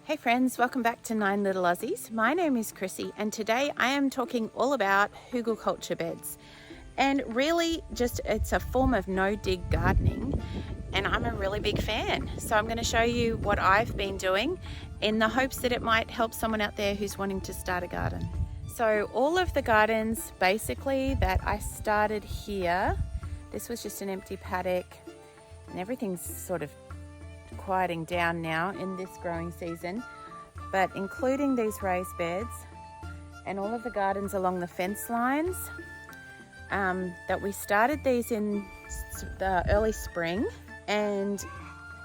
Hey friends, welcome back to 9 Little Aussies. My name is Chrissy and today I am talking all about Hugelkultur beds. And really just it's a form of no-dig gardening and I'm a really big fan. So I'm going to show you what I've been doing in the hopes that it might help someone out there who's wanting to start a garden. So all of the gardens basically that I started here, this was just an empty paddock and everything's sort of quieting down now in this growing season, but including these raised beds and all of the gardens along the fence lines that we started these in the early spring. And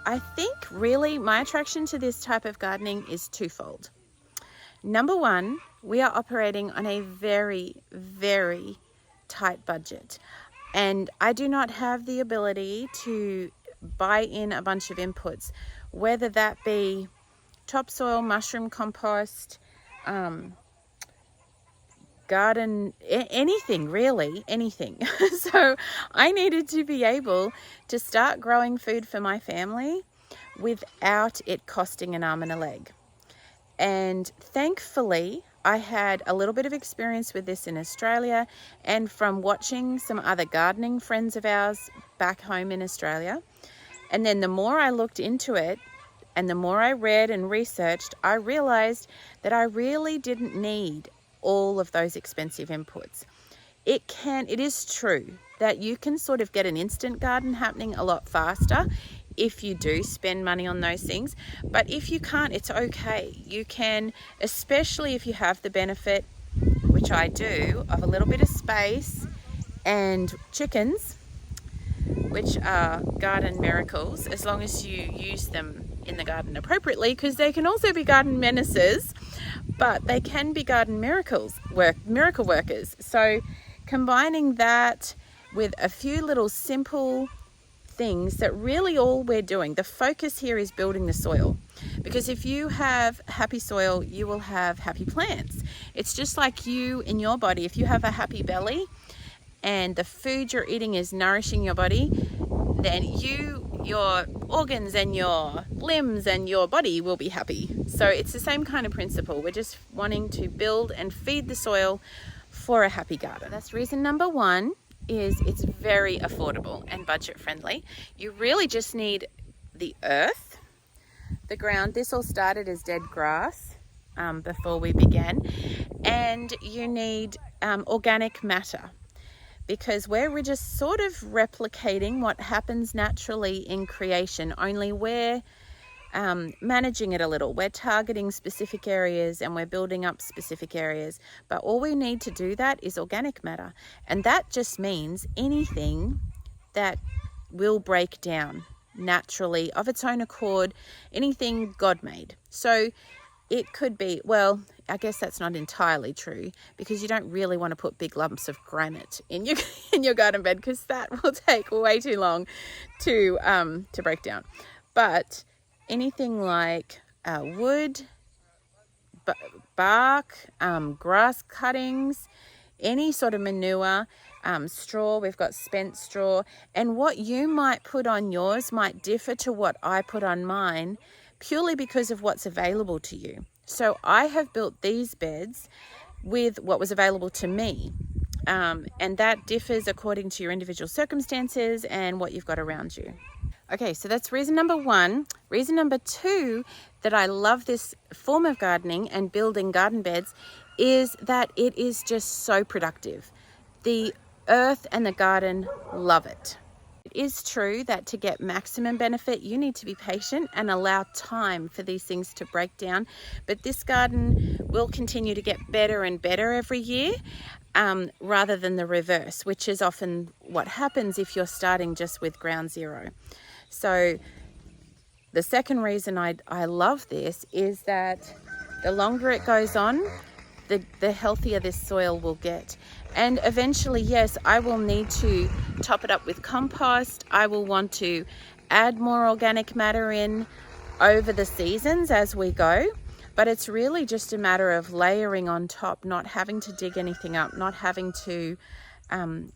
I think really my attraction to this type of gardening is twofold. Number one, we are operating on a very, very tight budget, and I do not have the ability to buy in a bunch of inputs, whether that be topsoil, mushroom compost, garden, anything really, anything. So I needed to be able to start growing food for my family without it costing an arm and a leg. And thankfully I had a little bit of experience with this in Australia and from watching some other gardening friends of ours back home in Australia. And then the more I looked into it and the more I read and researched, I realized that I really didn't need all of those expensive inputs. It is true that you can sort of get an instant garden happening a lot faster if you do spend money on those things. But if you can't, it's okay. You can, especially if you have the benefit, which I do, of a little bit of space and chickens, which are garden miracles as long as you use them in the garden appropriately, because they can also be garden menaces, but they can be garden miracle workers. So combining that with a few little simple things that really all we're doing, the focus here is building the soil, because if you have happy soil, you will have happy plants. It's just like you in your body. If you have a happy belly and the food you're eating is nourishing your body, then your organs and your limbs and your body will be happy. So it's the same kind of principle. We're just wanting to build and feed the soil for a happy garden. That's reason number one, is it's very affordable and budget friendly. You really just need the earth, the ground. This all started as dead grass before we began, and you need organic matter, because we're just sort of replicating what happens naturally in creation, only we're managing it a little. We're targeting specific areas and we're building up specific areas, but all we need to do that is organic matter, and that just means anything that will break down naturally of its own accord, anything God made. So it could be, well, I guess that's not entirely true, because you don't really want to put big lumps of granite in your garden bed, because that will take way too long to break down. But anything like wood, bark, grass cuttings, any sort of manure, straw, we've got spent straw, and what you might put on yours might differ to what I put on mine, purely because of what's available to you. So I have built these beds with what was available to me, and that differs according to your individual circumstances and what you've got around you. Okay, so that's reason number one. Reason number two that I love this form of gardening and building garden beds is that it is just so productive. The earth and the garden love it. It is true that to get maximum benefit, you need to be patient and allow time for these things to break down. But this garden will continue to get better and better every year, rather than the reverse, which is often what happens if you're starting just with ground zero. So the second reason I love this is that the longer it goes on, the healthier this soil will get. And eventually, yes, I will need to top it up with compost. I will want to add more organic matter in over the seasons as we go. But it's really just a matter of layering on top, not having to dig anything up, not having to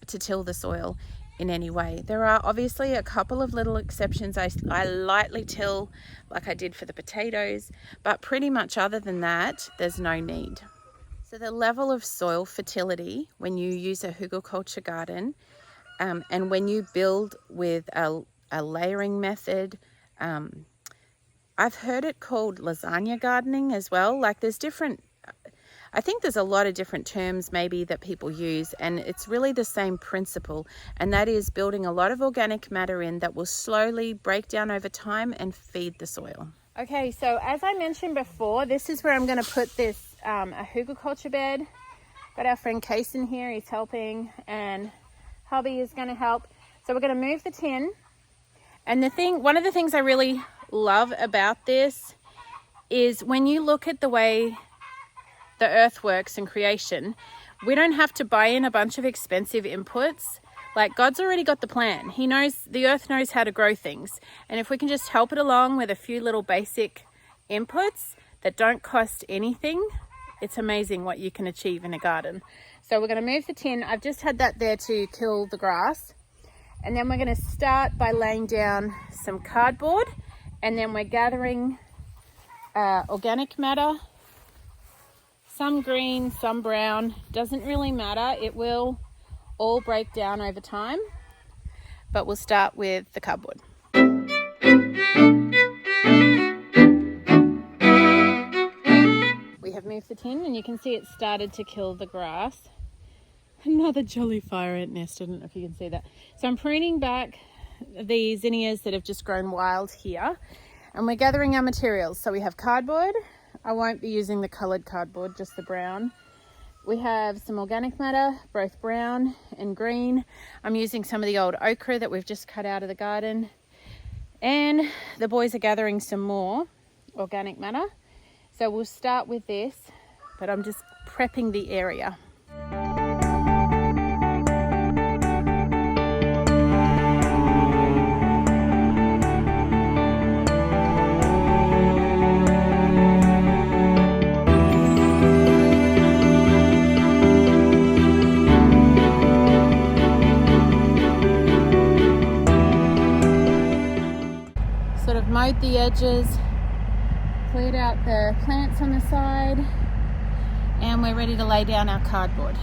till the soil. in any way. There are obviously a couple of little exceptions. I lightly till like I did for the potatoes, but pretty much other than that, there's no need. So the level of soil fertility when you use a Hugelkultur garden and when you build with a layering method, I've heard it called lasagna gardening as well. Like there's different, I think there's a lot of different terms maybe that people use, and it's really the same principle, and that is building a lot of organic matter in that will slowly break down over time and feed the soil. Okay, so as I mentioned before, this is where I'm going to put this a Hugelkultur bed. Got our friend Case in here, he's helping, and hubby is going to help. So we're going to move the tin, and one of the things I really love about this is when you look at the way the earth works in creation, we don't have to buy in a bunch of expensive inputs. Like God's already got the plan. He knows, the earth knows how to grow things. And if we can just help it along with a few little basic inputs that don't cost anything, it's amazing what you can achieve in a garden. So we're going to move the tin. I've just had that there to kill the grass. And then we're going to start by laying down some cardboard. And then we're gathering organic matter. Some green, some brown, doesn't really matter. It will all break down over time, but we'll start with the cardboard. We have moved the tin and you can see it started to kill the grass. Another jolly fire ant nest, I don't know if you can see that. So I'm pruning back the zinnias that have just grown wild here, and we're gathering our materials. So we have cardboard. I won't be using the coloured cardboard, just the brown. We have some organic matter, both brown and green. I'm using some of the old okra that we've just cut out of the garden. And the boys are gathering some more organic matter. So we'll start with this, but I'm just prepping the area. Sort of mowed the edges, cleared out the plants on the side, and we're ready to lay down our cardboard.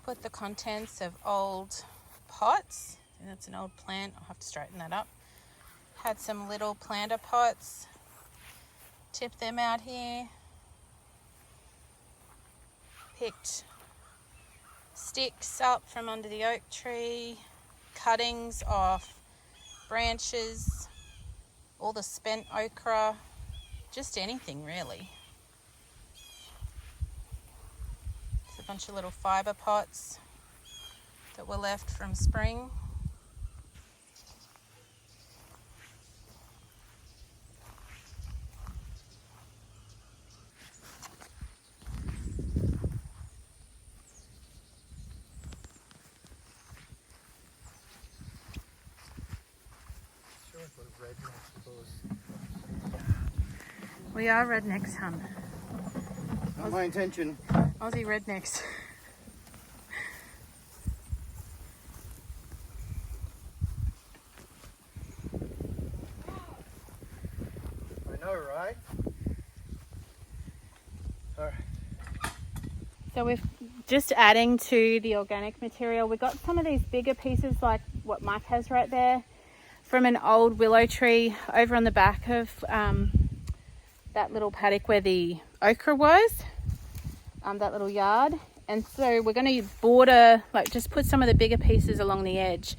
Put the contents of old pots, and that's an old plant, I'll have to straighten that up. Had some little planter pots, tip them out here. Picked sticks up from under the oak tree, cuttings off branches, all the spent okra, just anything really. A bunch of little fibre pots that were left from spring. We are rednecks, hun. Not my intention. Aussie rednecks. I know, right? Alright. So we're just adding to the organic material. We got some of these bigger pieces like what Mike has right there from an old willow tree over on the back of that little paddock where the okra was. That little yard, and so we're going to border, like just put some of the bigger pieces along the edge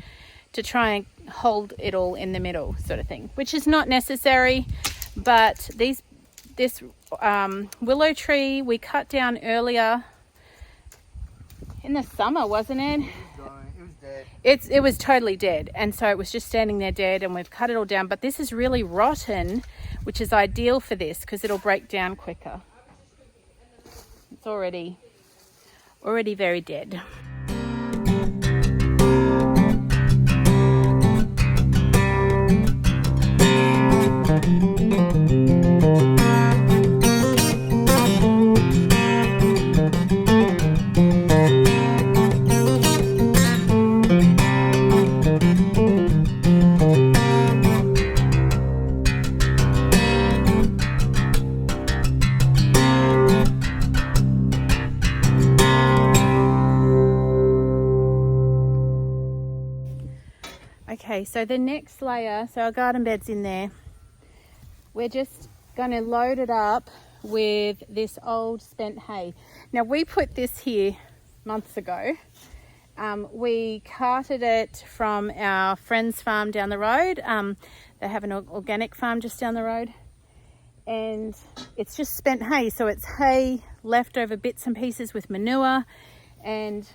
to try and hold it all in the middle, sort of thing, which is not necessary. But this willow tree we cut down earlier in the summer, wasn't it? It was dead. It was totally dead, and so it was just standing there dead, and we've cut it all down. But this is really rotten, which is ideal for this because it'll break down quicker. it's already very dead. Okay, so the next layer, so our garden bed's in there. We're just going to load it up with this old spent hay. Now, we put this here months ago. We carted it from our friend's farm down the road. They have an organic farm just down the road. And it's just spent hay. So it's hay, leftover bits and pieces with manure and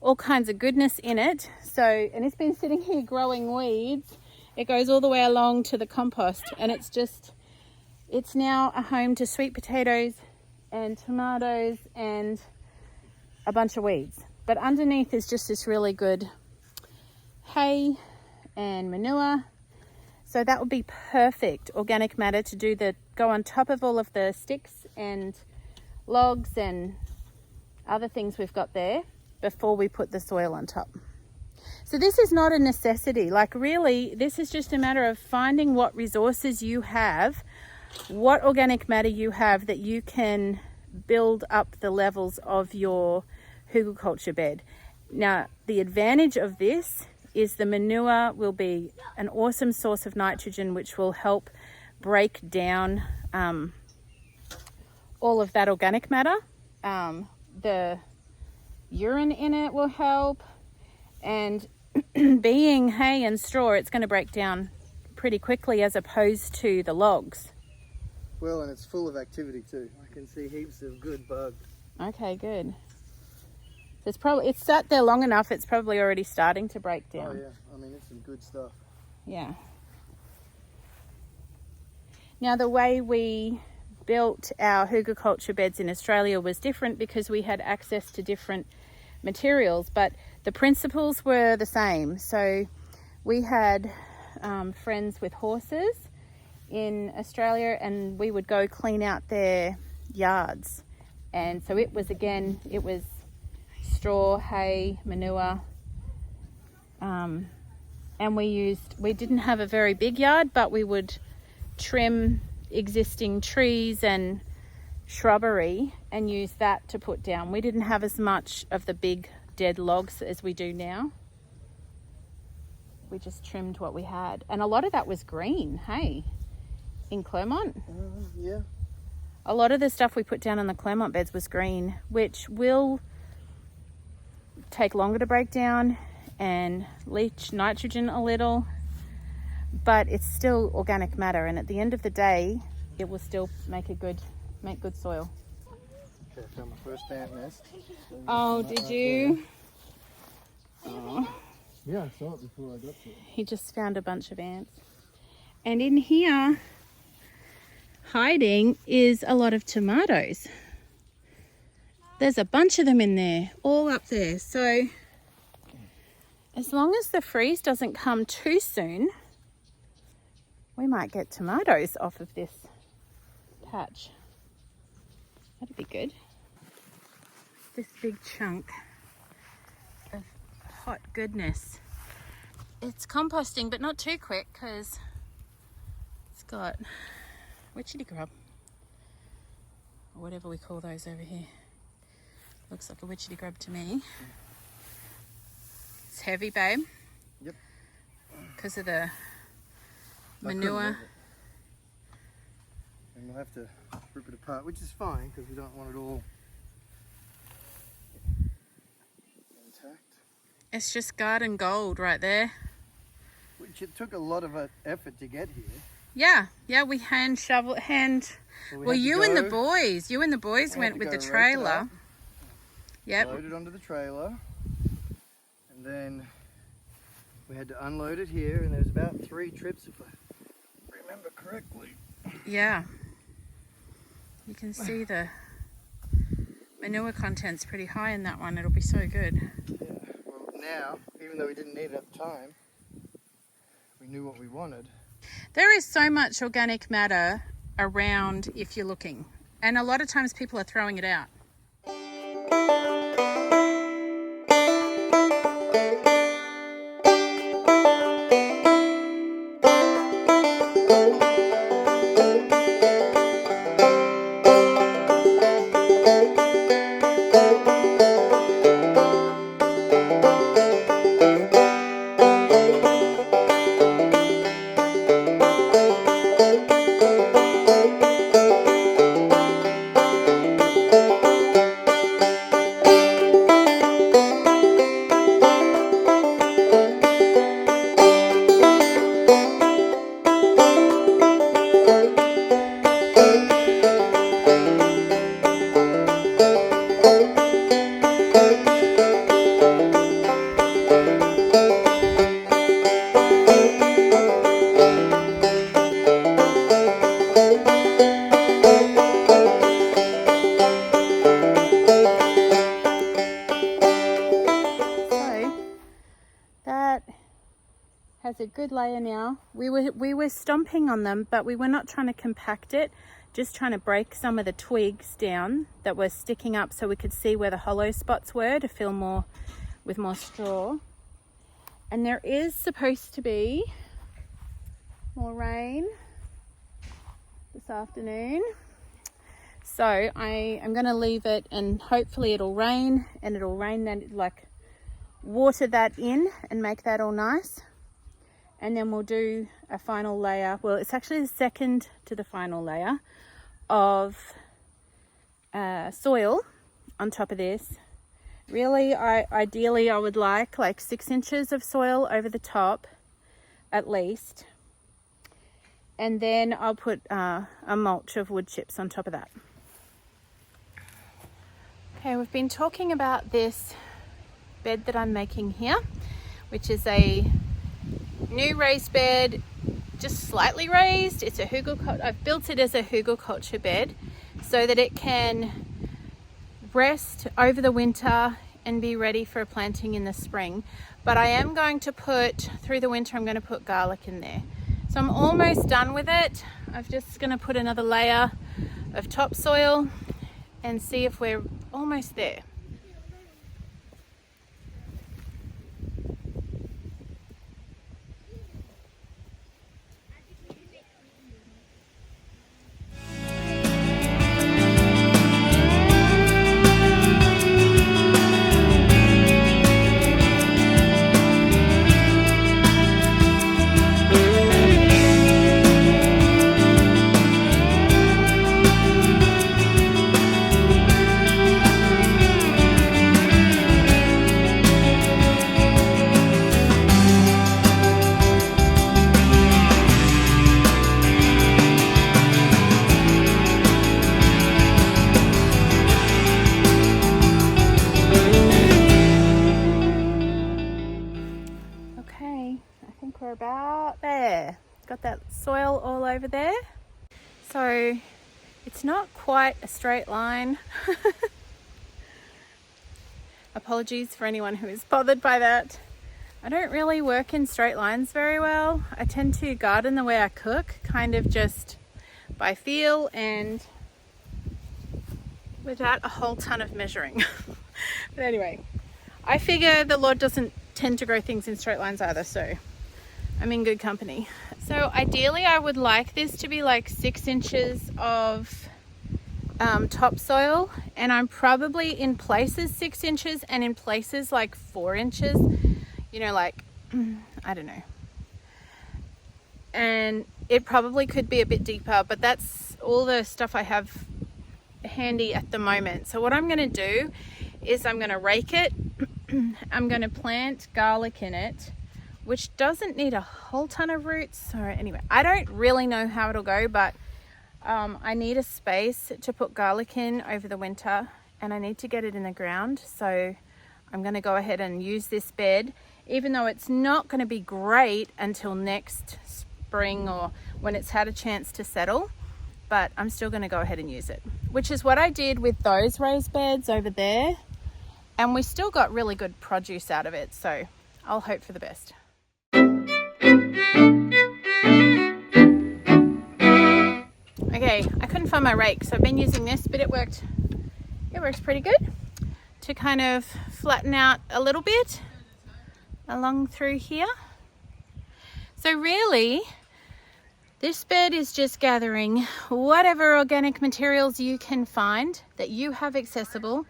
all kinds of goodness in it. So, and it's been sitting here growing weeds. It goes all the way along to the compost, and it's now a home to sweet potatoes and tomatoes and a bunch of weeds. But underneath is just this really good hay and manure. So that would be perfect organic matter to go on top of all of the sticks and logs and other things we've got there before we put the soil on top. So this is not a necessity. Like, really, this is just a matter of finding what resources you have, what organic matter you have that you can build up the levels of your Hugelkultur bed. Now, the advantage of this is the manure will be an awesome source of nitrogen, which will help break down all of that organic matter. The urine in it will help, and being hay and straw, it's going to break down pretty quickly as opposed to the logs. Well, and it's full of activity too. I can see heaps of good bugs. Okay, good. It's sat there long enough, it's probably already starting to break down. Oh yeah, I mean, it's some good stuff. Yeah. Now, the way we built our Hugelkultur beds in Australia was different because we had access to different materials, but the principles were the same. So we had friends with horses in Australia, and we would go clean out their yards. And so it was straw, hay, manure, and we didn't have a very big yard, but we would trim existing trees and shrubbery and use that to put down. We didn't have as much of the big dead logs as we do now. We just trimmed what we had, and a lot of that was green hay in Clermont. Yeah, a lot of the stuff we put down on the Clermont beds was green, which will take longer to break down and leach nitrogen a little, but it's still organic matter, and at the end of the day it will still make good soil. Okay, I found my first ant nest. Oh, did you? Oh. Yeah, I saw it before I got to it. He just found a bunch of ants. And in here, hiding, is a lot of tomatoes. There's a bunch of them in there, all up there. So as long as the freeze doesn't come too soon, we might get tomatoes off of this patch. That'd be good. This big chunk of hot goodness. It's composting, but not too quick because it's got witchetty grub, or whatever we call those over here. Looks like a witchetty grub to me. It's heavy, babe. Yep. Because of the manure. And we'll have to rip it apart, which is fine because we don't want it all intact. It's just garden gold right there. Which it took a lot of effort to get here. Yeah, we hand shovel. Well, you and the boys went with the trailer. Yep. Load it onto the trailer, and then we had to unload it here, and there was about 3 trips if I remember correctly. Yeah. You can see the Manure content's pretty high in that one. It'll be so good. Yeah, well now, even though we didn't need it at the time, we knew what we wanted. There is so much organic matter around if you're looking. And a lot of times people are throwing it out. Has a good layer now. We were stomping on them, but we were not trying to compact it, just trying to break some of the twigs down that were sticking up so we could see where the hollow spots were to fill more with more straw. And there is supposed to be more rain this afternoon, so I am going to leave it and hopefully it'll rain, and it'll rain then like water that in and make that all nice. And then we'll do a final layer. Well, it's actually the second to the final layer of soil on top of this. Really, ideally I would like 6 inches of soil over the top at least. And then I'll put a mulch of wood chips on top of that. Okay, we've been talking about this bed that I'm making here, which is a new raised bed, just slightly raised. It's a Hugelkultur. I've built it as a Hugelkultur bed so that it can rest over the winter and be ready for planting in the spring. But I am going to put, through the winter, I'm going to put garlic in there. So I'm almost done with it. I'm just going to put another layer of topsoil and see if we're almost there. We're about there. Got that soil all over there. So it's not quite a straight line. Apologies for anyone who is bothered by that. I don't really work in straight lines very well. I tend to garden the way I cook, kind of just by feel and without a whole ton of measuring. But anyway, I figure the Lord doesn't tend to grow things in straight lines either, so I'm in good company. So ideally I would like this to be 6 inches of topsoil, and I'm probably in places 6 inches and in places 4 inches, I don't know. And it probably could be a bit deeper, but that's all the stuff I have handy at the moment. So what I'm going to do is I'm going to rake it. I'm going to plant garlic in it, which doesn't need a whole ton of roots. So anyway, I don't really know how it'll go, but I need a space to put garlic in over the winter, and I need to get it in the ground. So I'm going to go ahead and use this bed, even though it's not going to be great until next spring or when it's had a chance to settle. but I'm still going to go ahead and use it, which is what I did with those raised beds over there. And we still got really good produce out of it, so I'll hope for the best. Okay, I couldn't find my rake, so I've been using this, but it works pretty good to kind of flatten out a little bit along through here. So really, this bed is just gathering whatever organic materials you can find that you have accessible.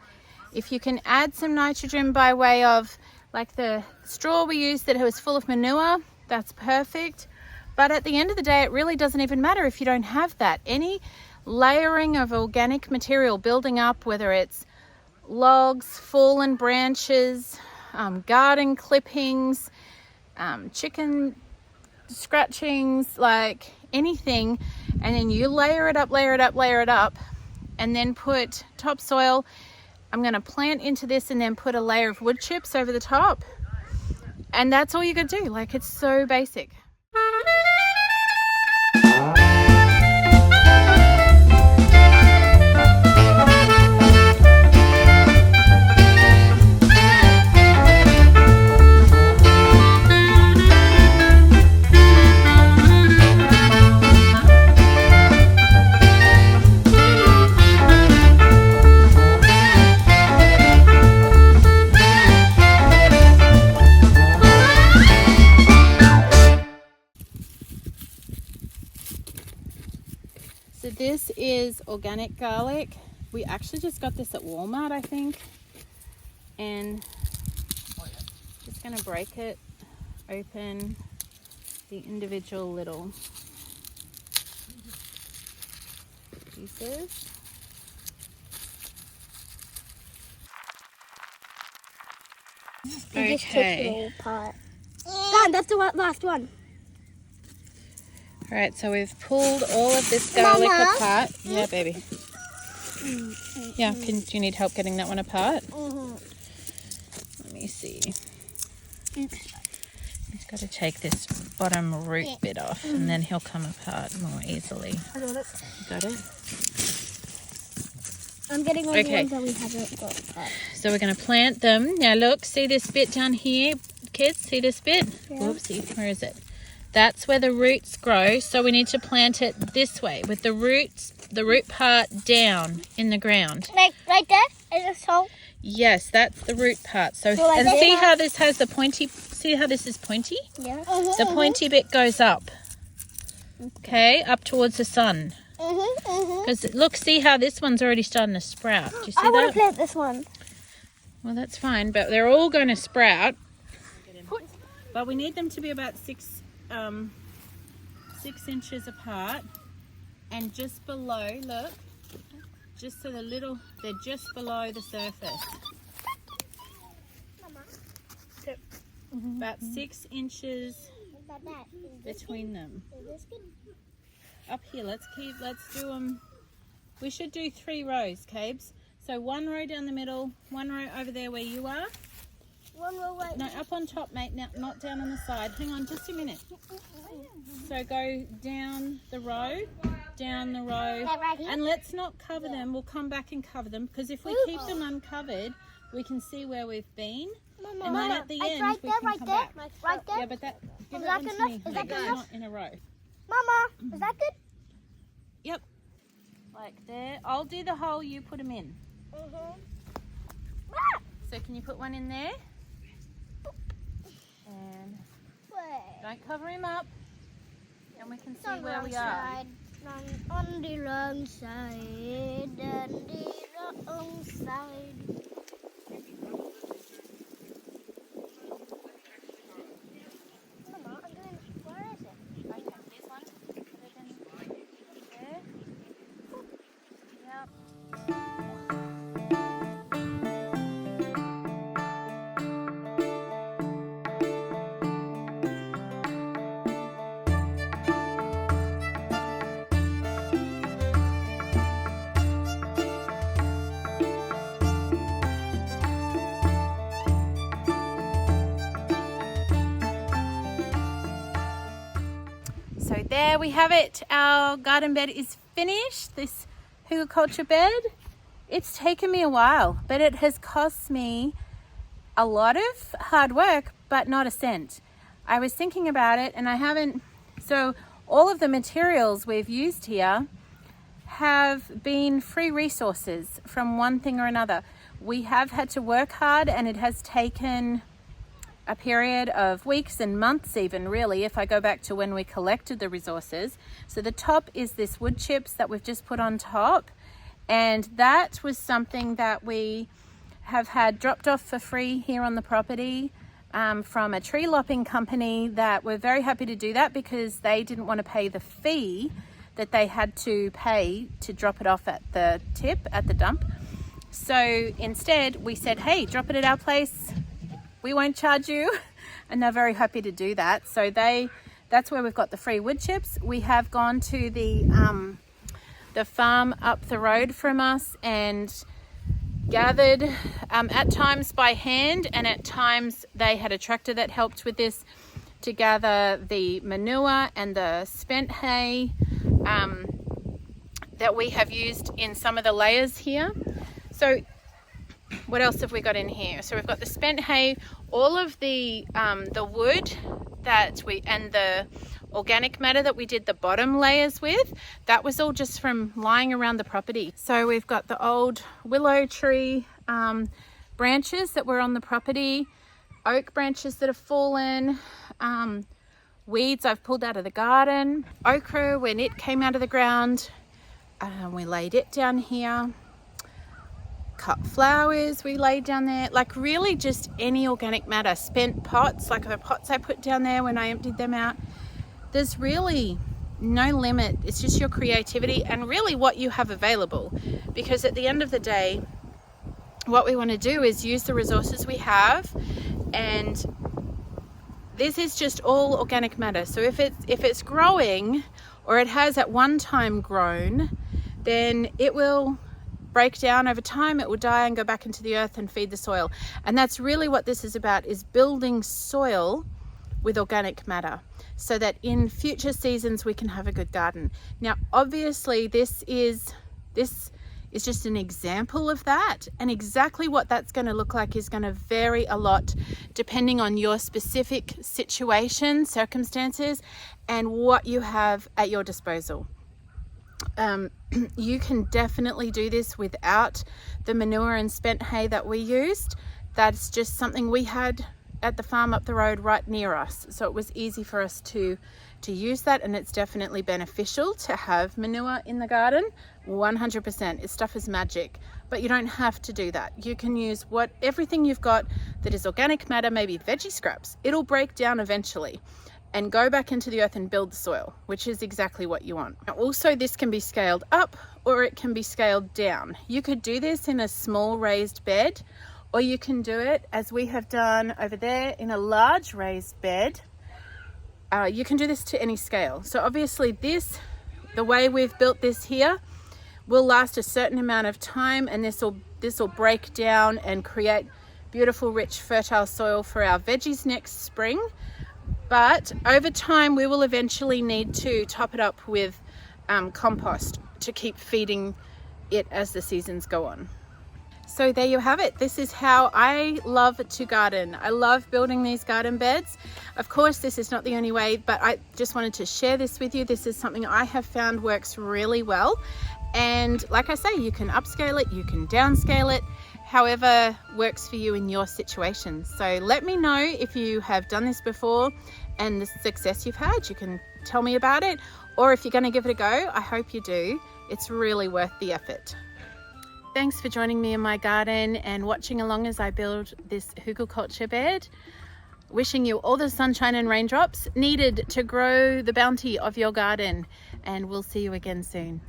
If you can add some nitrogen by way of like the straw we used that was full of manure, that's perfect. But at the end of the day, it really doesn't even matter if you don't have that. Any layering of organic material building up, whether it's logs, fallen branches, garden clippings, chicken scratchings, like anything, and then you layer it up, and then put topsoil. I'm going to plant into this and then put a layer of wood chips over the top. And that's all you got to do. Like, it's so basic. So this is organic garlic. We actually just got this at Walmart, I think. And just going to break it open, the individual little pieces. Okay. Just took it all apart. Dad, that's the last one. All right, so we've pulled all of this garlic apart. Yeah, baby. Yeah, do you need help getting that one apart? Let me see. He's got to take this bottom root bit off, and then he'll come apart more easily. I got it. You got it? I'm getting all the ones that we haven't got apart. So we're going to plant them. Now look, see this bit down here, kids? See this bit? Yeah. Whoopsie, where is it? That's where the roots grow, so we need to plant it this way with the root part down in the ground. Like right there? Is it so? Yes, that's the root part. So like and see how this has the pointy, see how this is pointy? Yeah. The pointy bit goes up. Okay, up towards the sun. Because look, see how this one's already starting to sprout. Do you see I want that? to plant this one. Well, that's fine, but they're all going to sprout. But we need them to be about 6 inches apart, and just below, look, just so they're just below the surface. About 6 inches between them. Up here, let's do them. We should do 3 rows, Cabes. So 1 row down the middle, 1 row over there where you are. 1 row right. No, up on top, mate, now, not down on the side. Hang on just a minute. So go down the row, Right here? and let's not cover them. We'll come back and cover them, because if we keep them uncovered, we can see where we've been. Mama, And then at the end, right we there, can right come there, back. right there. Yeah, but give Is that that one to enough? me. Is that Make it enough? not in a row. Mama, is that good? Yep. Like there. I'll do the hole, you put them in. So can you put one in there? And don't cover him up. And we can see where we are. On the wrong side, on the wrong side. Mama, I'm doing, where is it? Okay, this one. Put it in there. Yep. So there we have it. Our garden bed is finished. This Hugelkultur bed. It's taken me a while, but it has cost me a lot of hard work, but not a cent. I was thinking about it and I haven't, so all of the materials we've used here have been free resources from one thing or another. We have had to work hard, and it has taken a period of weeks and months even, really, if I go back to when we collected the resources. So the top is this wood chips that we've just put on top, and that was something that we have had dropped off for free here on the property from a tree lopping company, that we're very happy to do that because they didn't want to pay the fee that they had to pay to drop it off at the tip, at the dump. So instead we said, hey, drop it at our place, we won't charge you. And they're very happy to do that. So that's where we've got the free wood chips. We have gone to the farm up the road from us and gathered at times by hand, and at times they had a tractor that helped with this, to gather the manure and the spent hay that we have used in some of the layers here. So what else have we got in here? So we've got the spent hay, all of the wood that and the organic matter that we did the bottom layers with, that was all just from lying around the property. So we've got the old willow tree branches that were on the property, oak branches that have fallen, weeds I've pulled out of the garden, okra when it came out of the ground, we laid it down here, cut flowers we laid down there, like really just any organic matter, spent pots, like the pots I put down there when I emptied them out. There's really no limit. It's just your creativity and really what you have available, because at the end of the day, what we want to do is use the resources we have, and this is just all organic matter. So if it's growing, or it has at one time grown, then it will break down over time, it will die and go back into the earth and feed the soil. And that's really what this is about, is building soil with organic matter, so that in future seasons we can have a good garden. Now obviously this is just an example of that, and exactly what that's going to look like is going to vary a lot depending on your specific situation, circumstances, and what you have at your disposal. You can definitely do this without the manure and spent hay that we used. That's just something we had at the farm up the road right near us, so it was easy for us to use that, and it's definitely beneficial to have manure in the garden. 100%. This stuff is magic, but you don't have to do that. You can use everything you've got that is organic matter, maybe veggie scraps. It'll break down eventually and go back into the earth and build the soil, which is exactly what you want. Now, also, this can be scaled up or it can be scaled down. You could do this in a small raised bed, or you can do it as we have done over there in a large raised bed. You can do this to any scale. So obviously the way we've built this here will last a certain amount of time, and this will break down and create beautiful, rich, fertile soil for our veggies next spring. But over time, we will eventually need to top it up with compost to keep feeding it as the seasons go on. So there you have it. This is how I love to garden. I love building these garden beds. Of course, this is not the only way, but I just wanted to share this with you. This is something I have found works really well. And like I say, you can upscale it, you can downscale it, however works for you in your situation. So let me know if you have done this before and the success you've had. You can tell me about it, or if you're going to give it a go, I hope you do. It's really worth the effort. Thanks for joining me in my garden and watching along as I build this Hugelkultur bed. Wishing you all the sunshine and raindrops needed to grow the bounty of your garden, and we'll see you again soon.